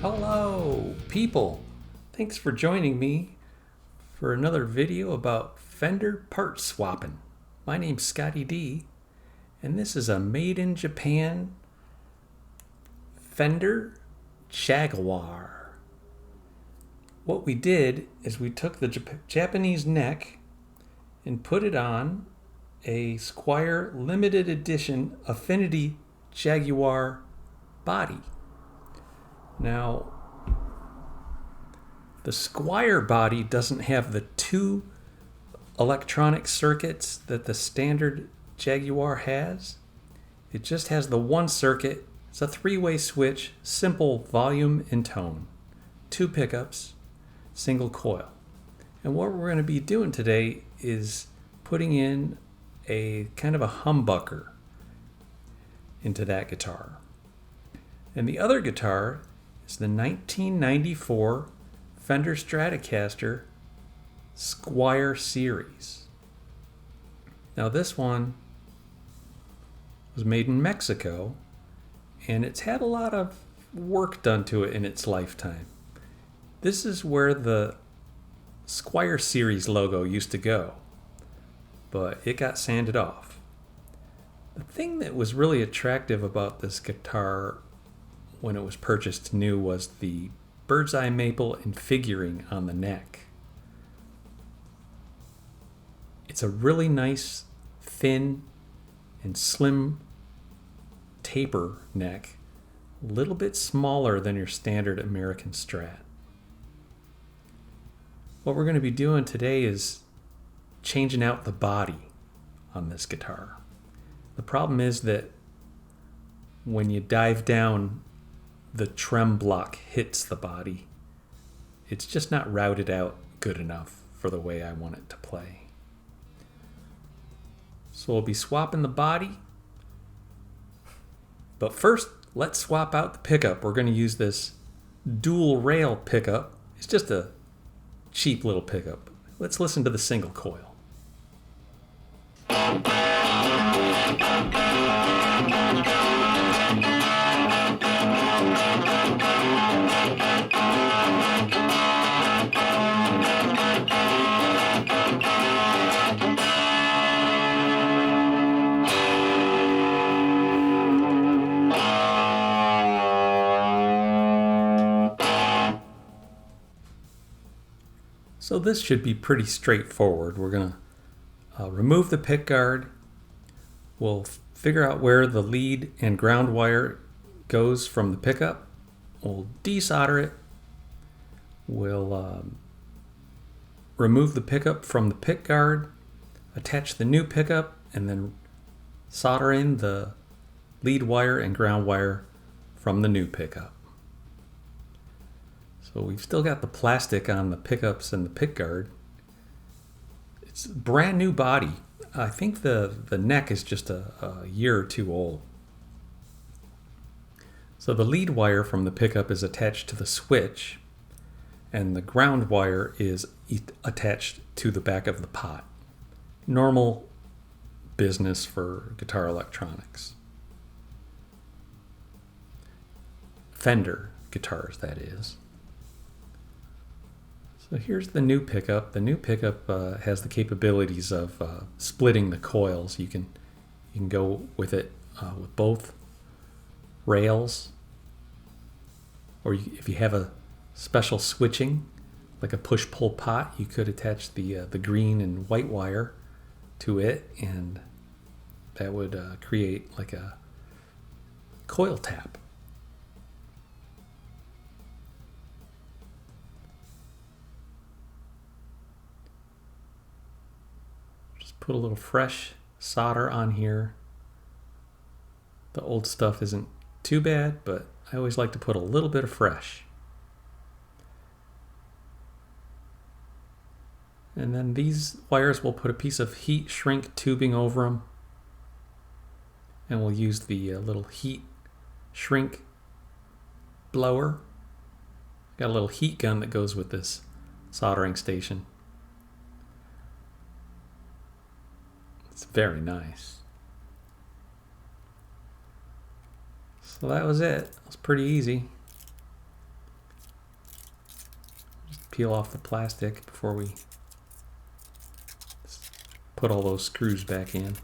Hello, people. Thanks for joining me for another video about Fender part swapping. My name's Scotty D, and this is a made in Japan Fender Jaguar. What we did is we took the Japanese neck and put it on a Squier limited edition Affinity Jaguar body. Now, the Squier body doesn't have the two electronic circuits that the standard Jaguar has. It just has the one circuit. It's a three-way switch, simple volume and tone. Two pickups, single coil. And what we're going to be doing today is putting in a kind of a humbucker into that guitar. And the other guitar is the 1994 Fender Stratocaster Squier Series. Now this one was made in Mexico, and it's had a lot of work done to it in its lifetime. This is where the Squier Series logo used to go, but it got sanded off. The thing that was really attractive about this guitar when it was purchased new was the bird's eye maple and figuring on the neck. It's a really nice, thin, and slim taper neck, a little bit smaller than your standard American Strat. What we're going to be doing today is changing out the body on this guitar. The problem is that when you dive down, the trem block hits the body. It's just not routed out good enough for the way I want it to play. So we'll be swapping the body. But first, let's swap out the pickup. We're going to use this dual rail pickup. It's just a cheap little pickup. Let's listen to the single coil. So this should be pretty straightforward. We're going to remove the pick guard. We'll figure out where the lead and ground wire goes from the pickup. We'll desolder it. We'll remove the pickup from the pick guard, attach the new pickup, and then solder in the lead wire and ground wire from the new pickup. So we've still got the plastic on the pickups and the pick guard. It's a brand new body. I think the neck is just a year or two old. So the lead wire from the pickup is attached to the switch, and the ground wire is attached to the back of the pot. Normal business for guitar electronics. Fender guitars, that is. So here's the new pickup. The new pickup has the capabilities of splitting the coils. You can go with it with both rails, or if you have a special switching, like a push-pull pot, you could attach the green and white wire to it, and that would create like a coil tap. Put a little fresh solder on here. The old stuff isn't too bad, but I always like to put a little bit of fresh. And then these wires, we'll put a piece of heat shrink tubing over them. And we'll use the little heat shrink blower. Got a little heat gun that goes with this soldering station. It's very nice. So that was it. It was pretty easy. peel off the plastic before we put all those screws back in.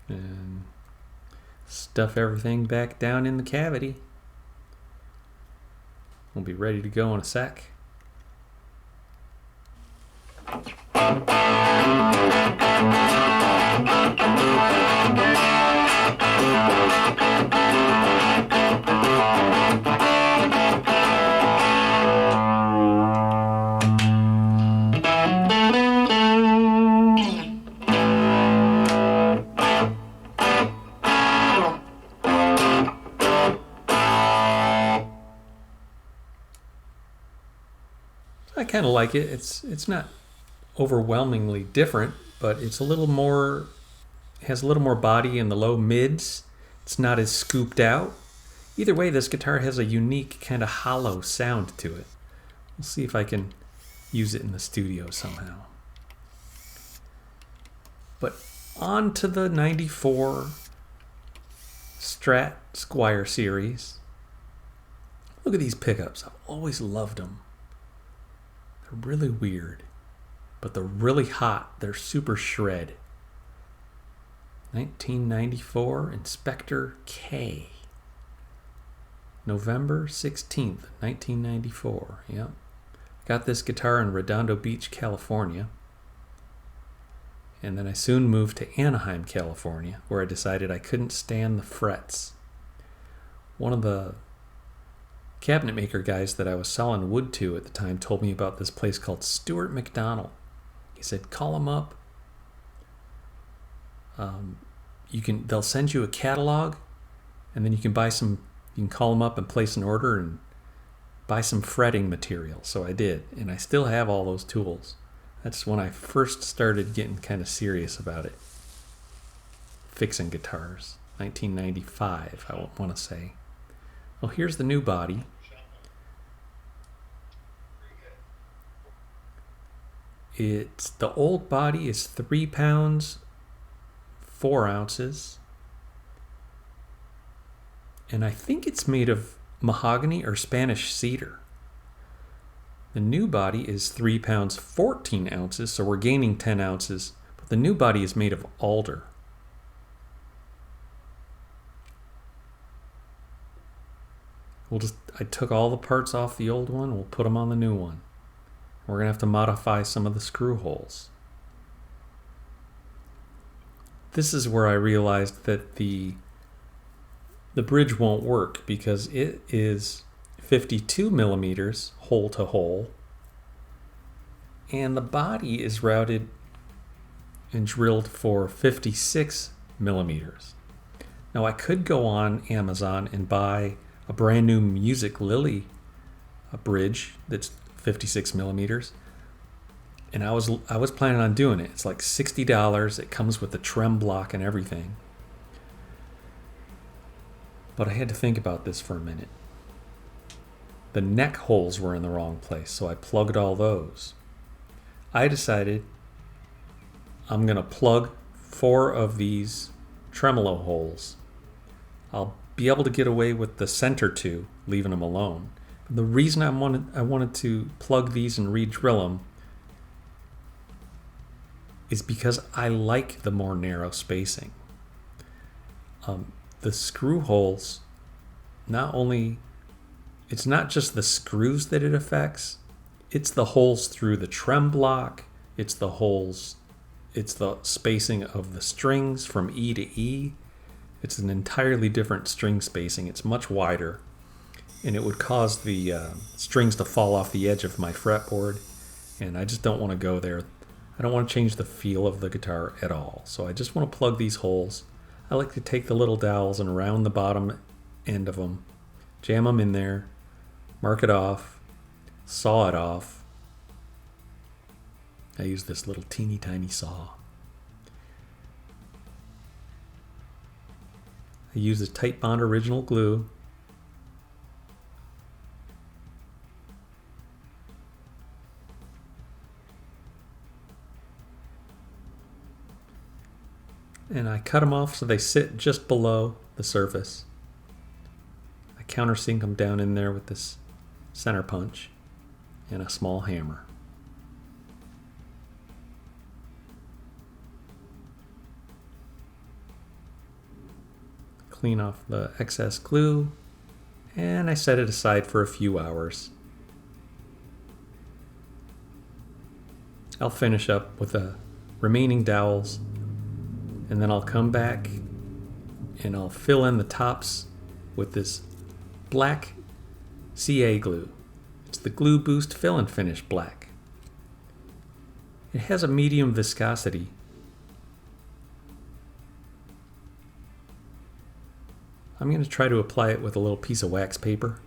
And stuff everything back down in the cavity. We'll be ready to go in a sec. I kind of like it. It's not overwhelmingly different, but it's a little more, has a little more body in the low mids. It's not as scooped out. Either way, this guitar has a unique kind of hollow sound to it. We'll see if I can use it in the studio somehow. But on to the 94 Strat Squire series. Look at these pickups. I've always loved them. They're really weird, but they're really hot. They're super shred. 1994 Inspector K. November 16th, 1994. Yep. Got this guitar in Redondo Beach, California. And then I soon moved to Anaheim, California, where I decided I couldn't stand the frets. One of the cabinet maker guys that I was selling wood to at the time told me about this place called Stuart McDonald. He said, call him up. They'll send you a catalog, and then you can call them up and place an order and buy some fretting material. So I did, and I still have all those tools. That's when I first started getting kind of serious about it. Fixing guitars. 1995, I want to say. Well, here's the new body. The old body is 3 pounds, 4 ounces. And I think it's made of mahogany or Spanish cedar. The new body is 3 pounds, 14 ounces, so we're gaining 10 ounces. But the new body is made of alder. I took all the parts off the old one, we'll put them on the new one. We're going to have to modify some of the screw holes. This is where I realized that the bridge won't work because it is 52 millimeters hole to hole, and the body is routed and drilled for 56 millimeters. Now I could go on Amazon and buy a brand new Music Lily bridge that's 56 millimeters, and I was planning on doing it. It's like $60. It comes with the trem block and everything. But I had to think about this for a minute. The neck holes were in the wrong place, so I plugged all those. I decided I'm going to plug 4 of these tremolo holes. I'll be able to get away with the center 2, leaving them alone. The reason I wanted to plug these and re-drill them is because I like the more narrow spacing. The screw holes, it's not just the screws that it affects, it's the holes through the trem block, it's the spacing of the strings from E to E. It's an entirely different string spacing. It's much wider, and it would cause the strings to fall off the edge of my fretboard, and I just don't want to go there. I don't want to change the feel of the guitar at all, so I just want to plug these holes. I like to take the little dowels and round the bottom end of them, jam them in there, mark it off, saw it off. I use this little teeny tiny saw. I use a Tight Bond original glue. And I cut them off so they sit just below the surface. I countersink them down in there with this center punch and a small hammer. Clean off the excess glue, and I set it aside for a few hours. I'll finish up with the remaining dowels, and then I'll come back and I'll fill in the tops with this black CA glue. It's the Glue Boost Fill and Finish Black. It has a medium viscosity. I'm going to try to apply it with a little piece of wax paper.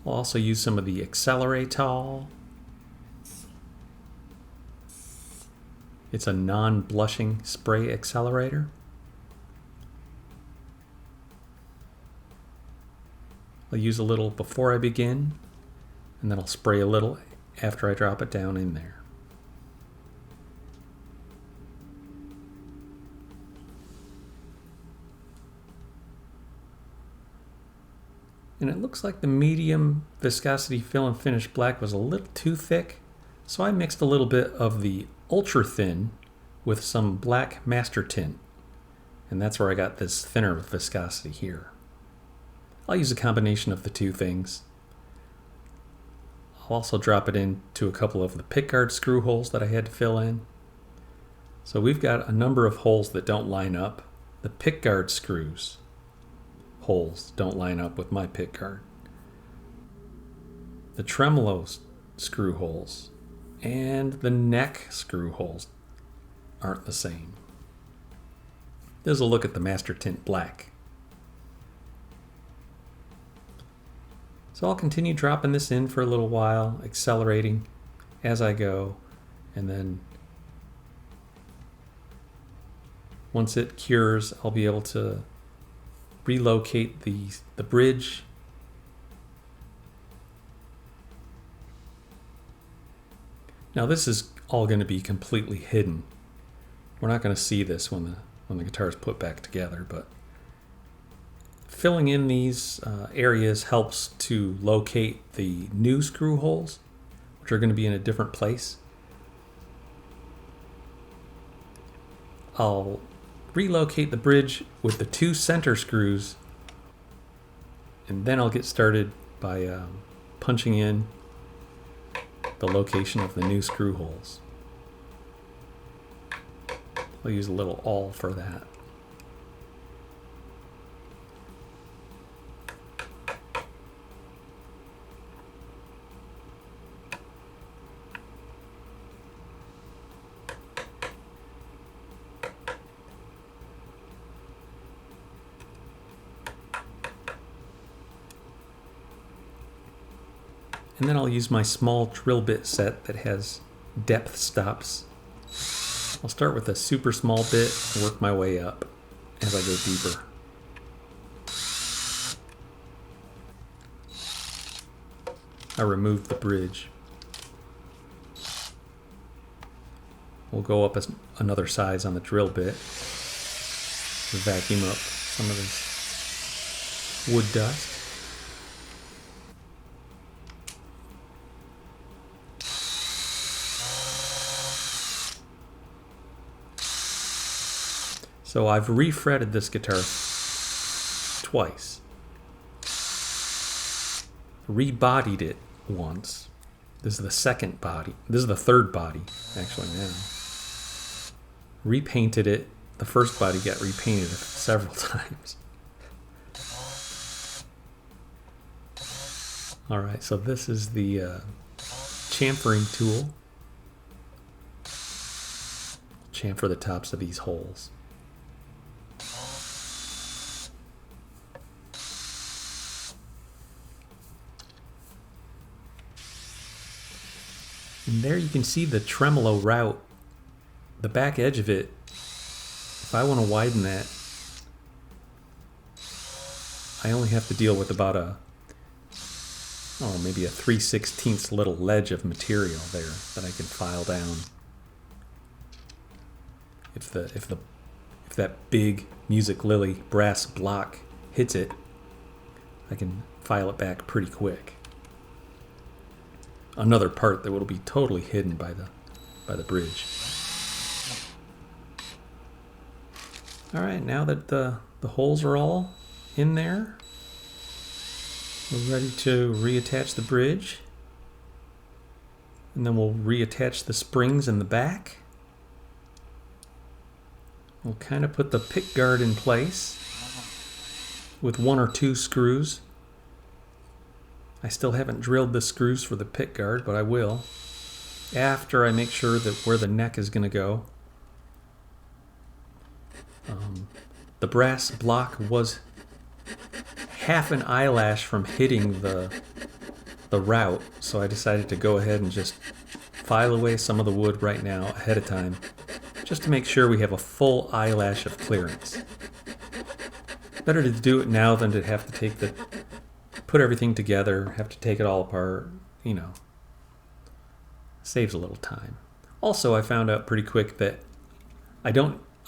I'll also use some of the Accelerate-Tol. It's a non-blushing spray accelerator. I'll use a little before I begin, and then I'll spray a little after I drop it down in there. And it looks like the medium viscosity fill and finish black was a little too thick, so I mixed a little bit of the ultra thin with some black master tint, and that's where I got this thinner viscosity here. I'll use a combination of the two things. I'll also drop it into a couple of the pickguard screw holes that I had to fill in. So we've got a number of holes that don't line up. The pickguard screws holes don't line up with my pickguard. The tremolo screw holes and the neck screw holes aren't the same. There's a look at the Master Tint Black. So I'll continue dropping this in for a little while, accelerating as I go, and then once it cures, I'll be able to relocate the bridge. Now this is all going to be completely hidden. We're not going to see this when the guitar is put back together, but filling in these areas helps to locate the new screw holes, which are going to be in a different place. I'll relocate the bridge with the two center screws, and then I'll get started by punching in the location of the new screw holes. I'll use a little awl for that. And then I'll use my small drill bit set that has depth stops. I'll start with a super small bit and work my way up as I go deeper. I removed the bridge. We'll go up another size on the drill bit to vacuum up some of this wood dust. So I've refretted this guitar twice. Rebodied it once. This is the second body. This is the third body, actually, now. Repainted it. The first body got repainted several times. Alright, so this is the chamfering tool. Chamfer the tops of these holes. And there you can see the tremolo route, the back edge of it. If I want to widen that, I only have to deal with about maybe a 3/16 little ledge of material there that I can file down. if that big Music Lily brass block hits it, I can file it back pretty quick. Another part that will be totally hidden by the bridge. All right, now that the holes are all in there, we're ready to reattach the bridge. And then we'll reattach the springs in the back. We'll kind of put the pick guard in place with 1 or 2 screws. I still haven't drilled the screws for the pick guard, but I will after I make sure that where the neck is going to go. The brass block was half an eyelash from hitting the route, so I decided to go ahead and just file away some of the wood right now ahead of time, just to make sure we have a full eyelash of clearance. Better to do it now than to have to put everything together, have to take it all apart, saves a little time. Also, I found out pretty quick that I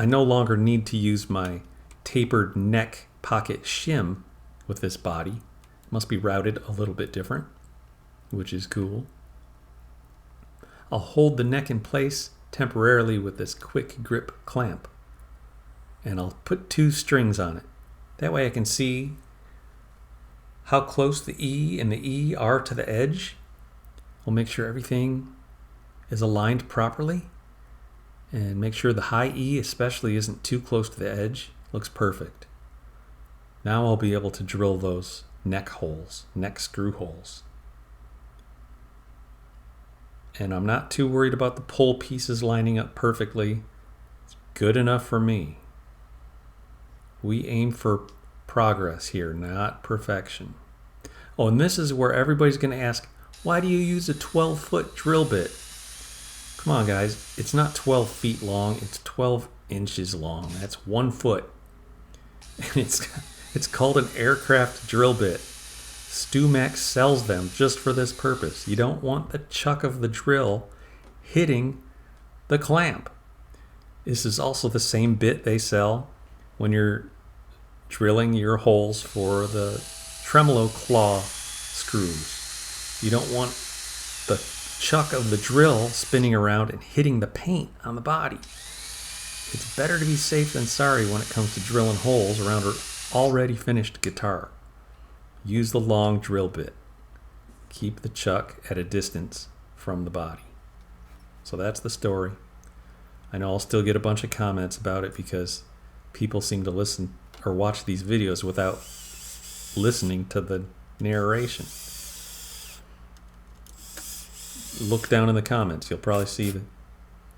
no longer need to use my tapered neck pocket shim with this body. It must be routed a little bit different, which is cool. I'll hold the neck in place temporarily with this quick grip clamp, and I'll put 2 strings on it. That way I can see how close the E and the E are to the edge. We'll make sure everything is aligned properly, and make sure the high E especially isn't too close to the edge. Looks perfect. Now I'll be able to drill those neck screw holes. And I'm not too worried about the pole pieces lining up perfectly. It's good enough for me. We aim for progress here, not perfection. Oh, and this is where everybody's going to ask, why do you use a 12-foot drill bit? Come on, guys. It's not 12 feet long. It's 12 inches long. That's 1 foot. And it's called an aircraft drill bit. StewMax sells them just for this purpose. You don't want the chuck of the drill hitting the clamp. This is also the same bit they sell when you're drilling your holes for the tremolo claw screws. You don't want the chuck of the drill spinning around and hitting the paint on the body. It's better to be safe than sorry when it comes to drilling holes around an already finished guitar. Use the long drill bit. Keep the chuck at a distance from the body. So that's the story. I know I'll still get a bunch of comments about it because people seem to listen or watch these videos without listening to the narration. Look down in the comments. You'll probably see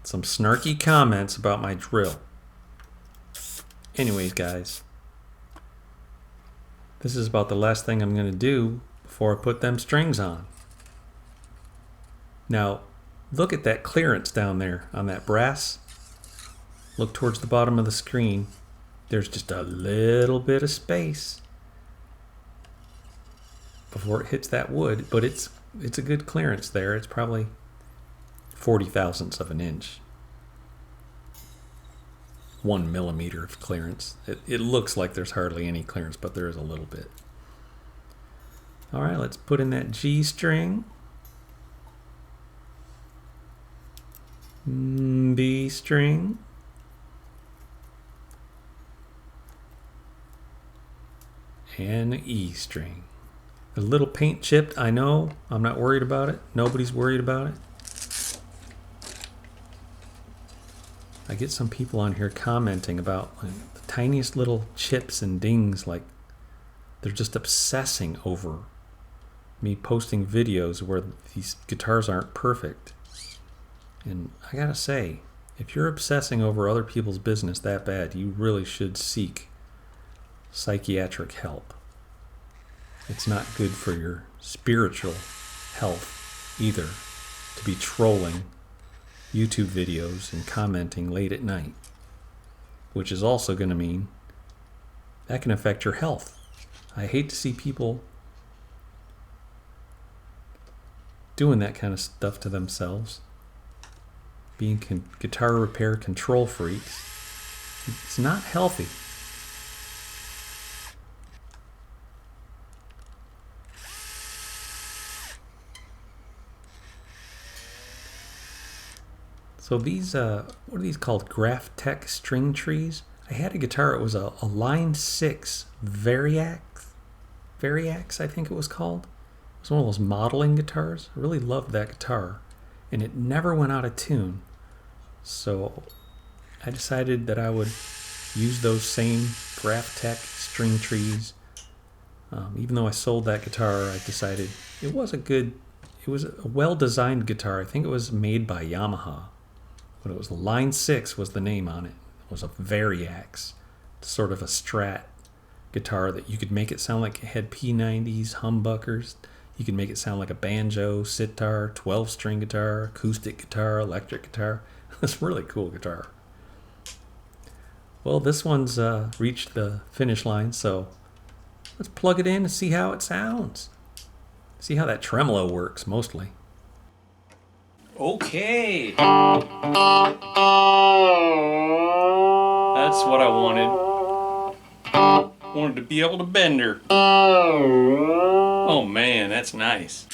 some snarky comments about my drill. Anyways, guys, this is about the last thing I'm going to do before I put them strings on. Now, look at that clearance down there on that brass. Look towards the bottom of the screen. There's just a little bit of space before it hits that wood, but it's a good clearance there. It's probably 40 thousandths of an inch. 1 millimeter of clearance. It looks like there's hardly any clearance, but there is a little bit. All right, let's put in that G string. B string. And the E string. A little paint chipped, I know. I'm not worried about it. Nobody's worried about it. I get some people on here commenting about the tiniest little chips and dings, like they're just obsessing over me posting videos where these guitars aren't perfect. And I gotta say, if you're obsessing over other people's business that bad, you really should seek psychiatric help. It's not good for your spiritual health either to be trolling YouTube videos and commenting late at night, which is also going to mean that can affect your health. I hate to see people doing that kind of stuff to themselves. being guitar repair control freaks. It's not healthy. So these, what are these called? Graph Tech string trees. I had a guitar, it was a Line 6 Variax, I think it was called. It was one of those modeling guitars. I really loved that guitar, and it never went out of tune. So I decided that I would use those same Graph Tech string trees. Even though I sold that guitar, I decided it was a well-designed guitar. I think it was made by Yamaha, but it was Line 6 was the name on it. It was a Variax, sort of a Strat guitar that you could make it sound like it had P90s, humbuckers. You could make it sound like a banjo, sitar, 12-string guitar, acoustic guitar, electric guitar. It's a really cool guitar. Well, this one's reached the finish line, so let's plug it in and see how it sounds. See how that tremolo works, mostly. Okay. That's what I wanted. Wanted to be able to bend her. Oh man, that's nice.